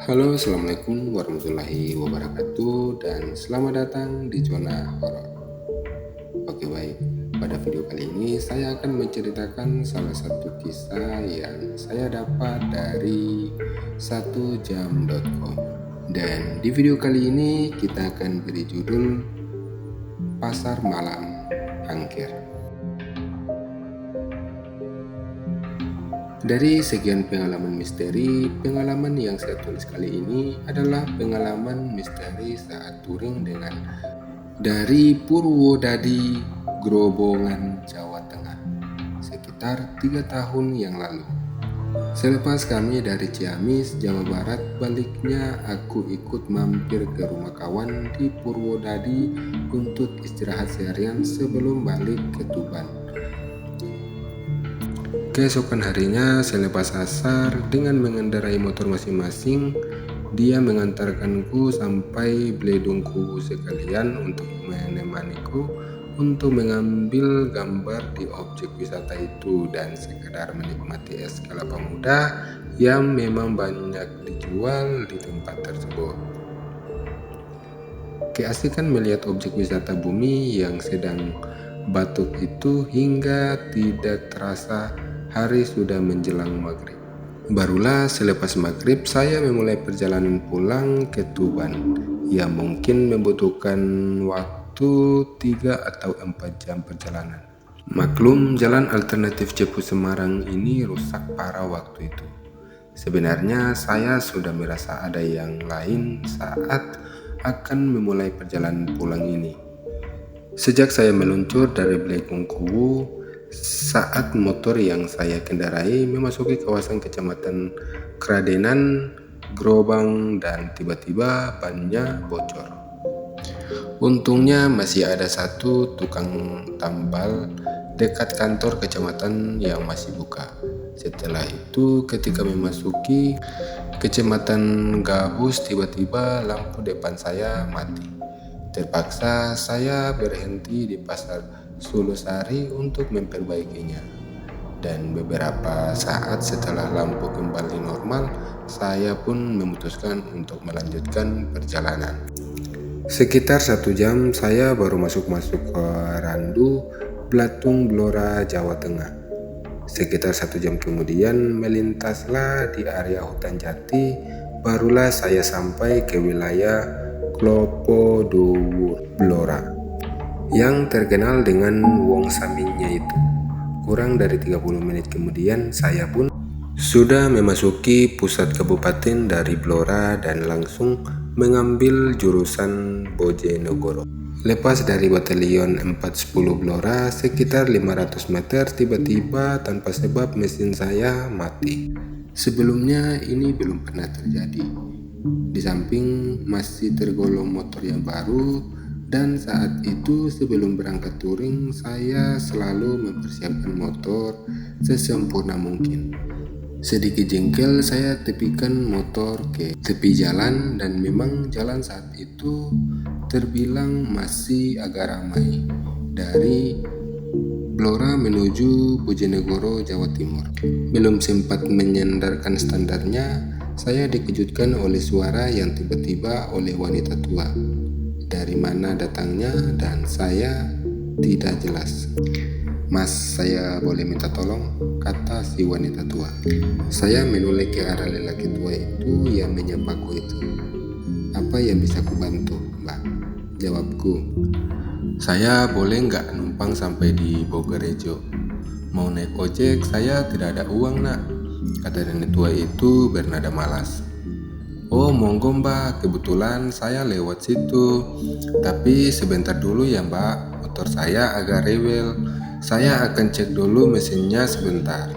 Halo, assalamualaikum warahmatullahi wabarakatuh, dan selamat datang di zona horor. Oke, baik. Pada video kali ini saya akan menceritakan salah satu kisah yang saya dapat dari 1jam.com. Dan di video kali ini kita akan beri judul Pasar Malam Angker. Dari sekian pengalaman misteri, pengalaman yang saya tulis kali ini adalah pengalaman misteri saat touring dari Purwodadi, Grobongan, Jawa Tengah, sekitar 3 tahun yang lalu. Selepas kami dari Ciamis, Jawa Barat, baliknya aku ikut mampir ke rumah kawan di Purwodadi untuk istirahat seharian sebelum balik ke Tuban. Keesokan harinya, selepas asar, dengan mengendarai motor masing-masing, dia mengantarkanku sampai Bledungku sekalian untuk menemaniku untuk mengambil gambar di objek wisata itu dan sekedar menikmati es kelapa muda yang memang banyak dijual di tempat tersebut. Keasikan melihat objek wisata bumi yang sedang batuk itu hingga tidak terasa hari sudah menjelang maghrib. Barulah selepas maghrib saya memulai perjalanan pulang ke Tuban yang mungkin membutuhkan waktu 3 atau 4 jam perjalanan. Maklum, jalan alternatif Cepu Semarang ini rusak parah waktu itu. Sebenarnya saya sudah merasa ada yang lain saat akan memulai perjalanan pulang ini. Sejak saya meluncur dari Bledungku, saat motor yang saya kendarai memasuki kawasan kecamatan Kradenan, Grobang, dan tiba-tiba bannya bocor. Untungnya masih ada satu tukang tambal dekat kantor kecamatan yang masih buka. Setelah itu, ketika memasuki kecamatan Gabus, tiba-tiba lampu depan saya mati. Terpaksa saya berhenti di pasar Sulusari untuk memperbaikinya. Dan beberapa saat setelah lampu kembali normal, saya pun memutuskan untuk melanjutkan perjalanan. Sekitar 1 jam saya baru masuk ke Randu, Blatung, Blora, Jawa Tengah. Sekitar 1 jam kemudian melintaslah di area hutan jati, barulah saya sampai ke wilayah Klopo Dhuwur, Blora, yang terkenal dengan wong saminnya itu. Kurang dari 30 menit kemudian saya pun sudah memasuki pusat kabupaten dari Blora dan langsung mengambil jurusan Bojonegoro. Lepas dari batalion 410 Blora sekitar 500 meter, tiba-tiba tanpa sebab mesin saya mati. Sebelumnya ini belum pernah terjadi. Di samping masih tergolong motor yang baru, dan saat itu sebelum berangkat touring saya selalu mempersiapkan motor sesempurna mungkin. Sedikit jengkel saya tepikan motor ke tepi jalan dan memang jalan saat itu terbilang masih agak ramai dari Blora menuju Bojonegoro, Jawa Timur. Belum sempat menyandarkan standarnya, saya dikejutkan oleh suara yang tiba-tiba oleh wanita tua. Dari mana datangnya dan saya tidak jelas. "Mas, saya boleh minta tolong?" kata si wanita tua. Saya menoleh ke arah lelaki tua itu yang menyapaku itu. "Apa yang bisa kubantu, Mbak?" jawabku. "Saya boleh nggak numpang sampai di Bogorejo? Mau naik ojek, saya tidak ada uang, nak," kata nenek tua itu bernada malas. "Oh, monggo Mbak, kebetulan saya lewat situ. Tapi sebentar dulu ya Mbak, motor saya agak rewel. Saya akan cek dulu mesinnya sebentar."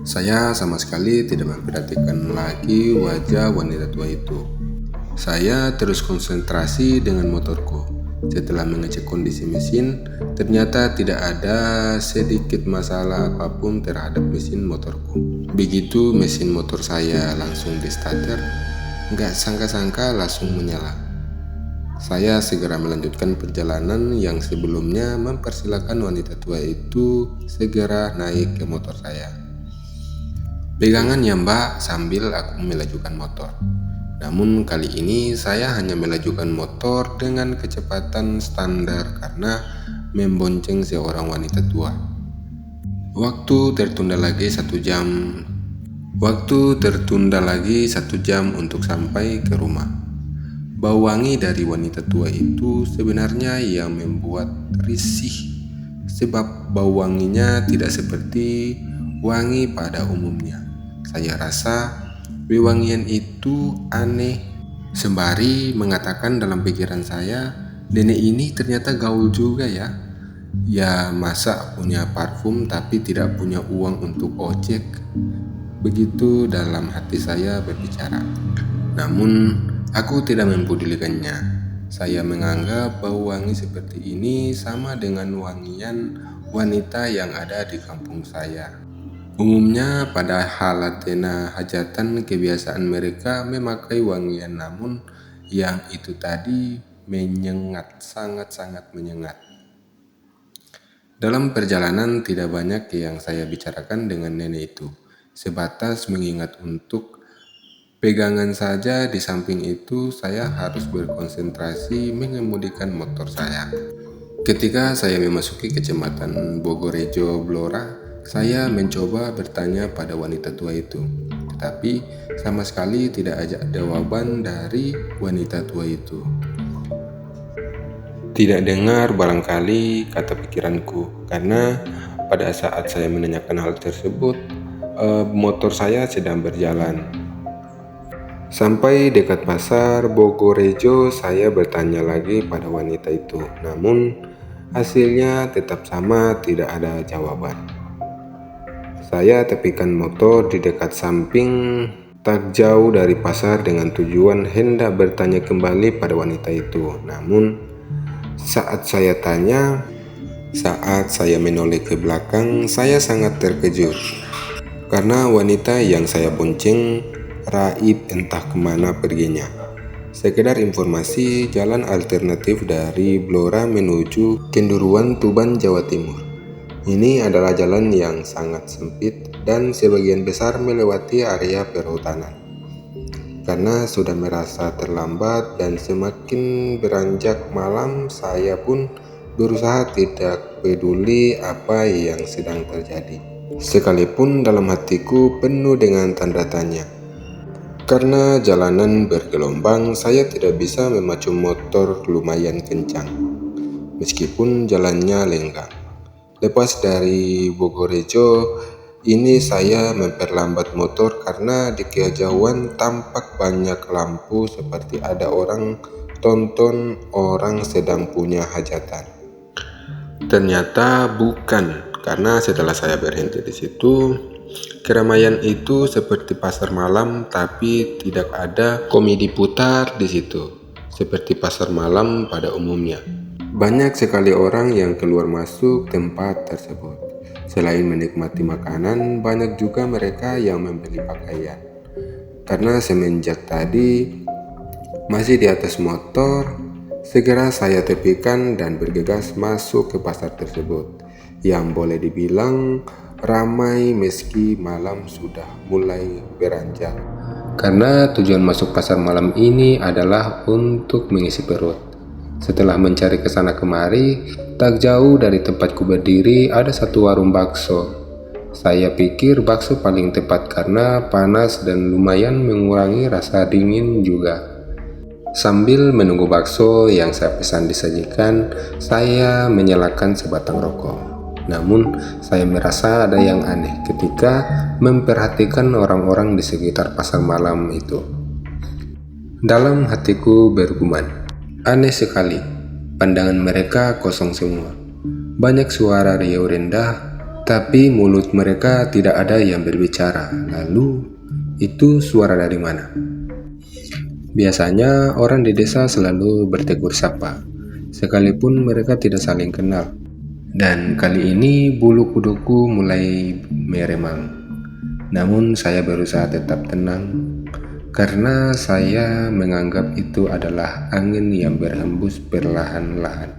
Saya sama sekali tidak memperhatikan lagi wajah wanita tua itu. Saya terus konsentrasi dengan motorku. Setelah mengecek kondisi mesin, ternyata tidak ada sedikit masalah apapun terhadap mesin motorku. Begitu mesin motor saya langsung di starter, nggak sangka-sangka langsung menyala. Saya segera melanjutkan perjalanan yang sebelumnya mempersilahkan wanita tua itu segera naik ke motor saya. Pegangannya Mbak, sambil aku melajukan motor. Namun kali ini saya hanya melajukan motor dengan kecepatan standar karena membonceng seorang wanita tua. Waktu tertunda lagi 1 jam. Waktu tertunda lagi 1 jam untuk sampai ke rumah. Bau wangi dari wanita tua itu sebenarnya yang membuat risih, sebab bau wanginya tidak seperti wangi pada umumnya. Saya rasa wewangian itu aneh, sembari mengatakan dalam pikiran saya, nenek ini ternyata gaul juga ya. Ya masa punya parfum tapi tidak punya uang untuk ojek. Begitu dalam hati saya berbicara. Namun aku tidak mempedulikannya. Saya menganggap bau wangi seperti ini sama dengan wangian wanita yang ada di kampung saya. Umumnya pada halatena hajatan kebiasaan mereka memakai wangian, namun yang itu tadi menyengat, sangat-sangat menyengat. Dalam perjalanan tidak banyak yang saya bicarakan dengan nenek itu, sebatas mengingat untuk pegangan saja. Di samping itu saya harus berkonsentrasi mengemudikan motor saya. Ketika saya memasuki kecamatan Bogorejo Blora, saya mencoba bertanya pada wanita tua itu, tetapi sama sekali tidak ada jawaban dari wanita tua itu. Tidak dengar barangkali, kata pikiranku, karena pada saat saya menanyakan hal tersebut, motor saya sedang berjalan. Sampai dekat pasar Bogorejo, saya bertanya lagi pada wanita itu, namun hasilnya tetap sama, tidak ada jawaban. Saya tepikan motor di dekat samping, tak jauh dari pasar dengan tujuan hendak bertanya kembali pada wanita itu. Namun saat saya menoleh ke belakang, saya sangat terkejut karena wanita yang saya bonceng raib entah kemana perginya. Sekedar informasi, jalan alternatif dari Blora menuju Kenduruan, Tuban, Jawa Timur. Ini adalah jalan yang sangat sempit dan sebagian besar melewati area perhutanan. Karena sudah merasa terlambat dan semakin beranjak malam, saya pun berusaha tidak peduli apa yang sedang terjadi. Sekalipun dalam hatiku penuh dengan tanda tanya. Karena jalanan bergelombang, saya tidak bisa memacu motor lumayan kencang, meskipun jalannya lenggang. Lepas dari Bogorejo, ini saya memperlambat motor karena di kejauhan tampak banyak lampu seperti ada orang tonton orang sedang punya hajatan. Ternyata bukan, karena setelah saya berhenti di situ, keramaian itu seperti pasar malam, tapi tidak ada komedi putar di situ, seperti pasar malam pada umumnya. Banyak sekali orang yang keluar masuk tempat tersebut. Selain menikmati makanan, banyak juga mereka yang membeli pakaian. Karena semenjak tadi masih di atas motor, segera saya tepikan dan bergegas masuk ke pasar tersebut, yang boleh dibilang ramai meski malam sudah mulai beranjak. Karena tujuan masuk pasar malam ini adalah untuk mengisi perut. Setelah mencari kesana kemari, tak jauh dari tempatku berdiri ada satu warung bakso. Saya pikir bakso paling tepat karena panas dan lumayan mengurangi rasa dingin juga. Sambil menunggu bakso yang saya pesan disajikan, saya menyalakan sebatang rokok. Namun, saya merasa ada yang aneh ketika memperhatikan orang-orang di sekitar pasar malam itu. Dalam hatiku bergumam, aneh sekali, pandangan mereka kosong semua. Banyak suara riuh rendah, tapi mulut mereka tidak ada yang berbicara. Lalu, itu suara dari mana? Biasanya orang di desa selalu bertegur sapa, sekalipun mereka tidak saling kenal. Dan kali ini bulu kuduku mulai meremang. Namun saya berusaha tetap tenang, karena saya menganggap itu adalah angin yang berhembus perlahan-lahan.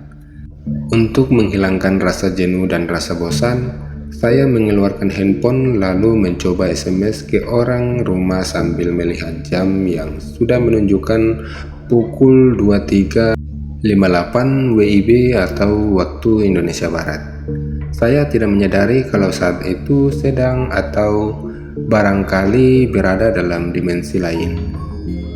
Untuk menghilangkan rasa jenuh dan rasa bosan, Saya mengeluarkan handphone lalu mencoba SMS ke orang rumah sambil melihat jam yang sudah menunjukkan pukul 23.58 WIB atau waktu Indonesia Barat. Saya tidak menyadari kalau saat itu sedang atau barangkali berada dalam dimensi lain.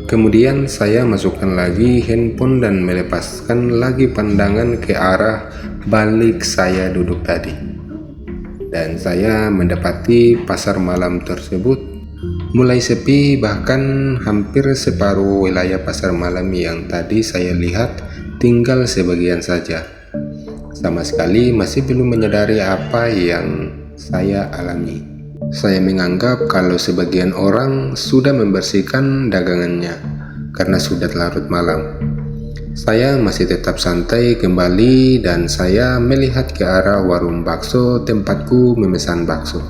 Kemudian saya masukkan lagi handphone dan melepaskan lagi pandangan ke arah balik saya duduk tadi. Dan saya mendapati pasar malam tersebut mulai sepi, bahkan hampir separuh wilayah pasar malam yang tadi saya lihat tinggal sebagian saja. Sama sekali masih belum menyadari apa yang saya alami. Saya menganggap kalau sebagian orang sudah membersihkan dagangannya karena sudah larut malam. Saya masih tetap santai kembali dan saya melihat ke arah warung bakso tempatku memesan bakso.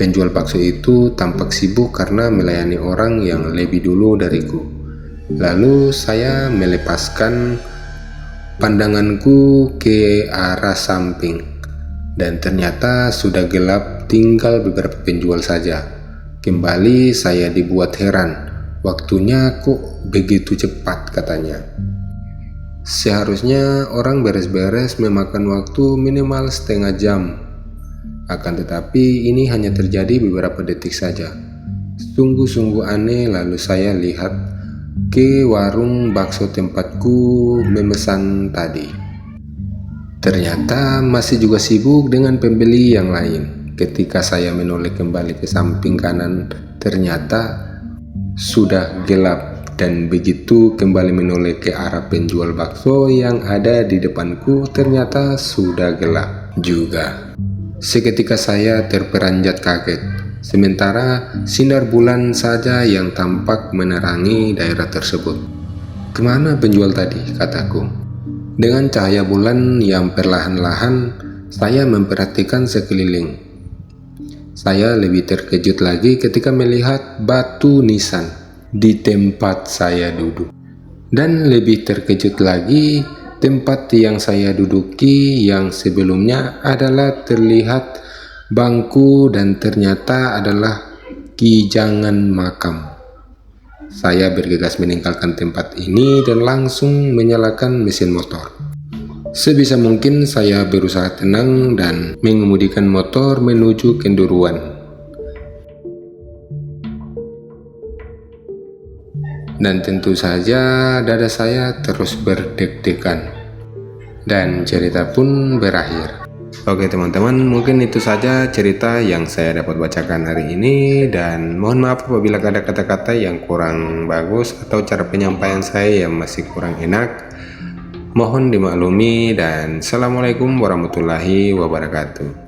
Penjual bakso itu tampak sibuk karena melayani orang yang lebih dulu dariku. Lalu saya melepaskan pandanganku ke arah samping. Dan ternyata sudah gelap, tinggal beberapa penjual saja. Kembali saya dibuat heran, waktunya kok begitu cepat katanya. Seharusnya orang beres-beres memakan waktu minimal setengah jam. Akan tetapi ini hanya terjadi beberapa detik saja. Sungguh-sungguh aneh. Lalu saya lihat ke warung bakso tempatku memesan tadi. Ternyata masih juga sibuk dengan pembeli yang lain. Ketika saya menoleh kembali ke samping kanan, ternyata sudah gelap, dan begitu kembali menoleh ke arah penjual bakso yang ada di depanku, ternyata sudah gelap juga. Seketika saya terperanjat kaget, sementara sinar bulan saja yang tampak menerangi daerah tersebut. "Kemana penjual tadi?" kataku. Dengan cahaya bulan yang perlahan-lahan, saya memperhatikan sekeliling. Saya lebih terkejut lagi ketika melihat batu nisan di tempat saya duduk. Dan lebih terkejut lagi, tempat yang saya duduki yang sebelumnya adalah terlihat bangku dan ternyata adalah gijangan makam. Saya bergegas meninggalkan tempat ini dan langsung menyalakan mesin motor. Sebisa mungkin saya berusaha tenang dan mengemudikan motor menuju Kenduruan. Dan tentu saja dada saya terus berdeg-degan. Dan cerita pun berakhir. Oke teman-teman, mungkin itu saja cerita yang saya dapat bacakan hari ini, dan mohon maaf apabila ada kata-kata yang kurang bagus atau cara penyampaian saya yang masih kurang enak. Mohon dimaklumi, dan Assalamualaikum warahmatullahi wabarakatuh.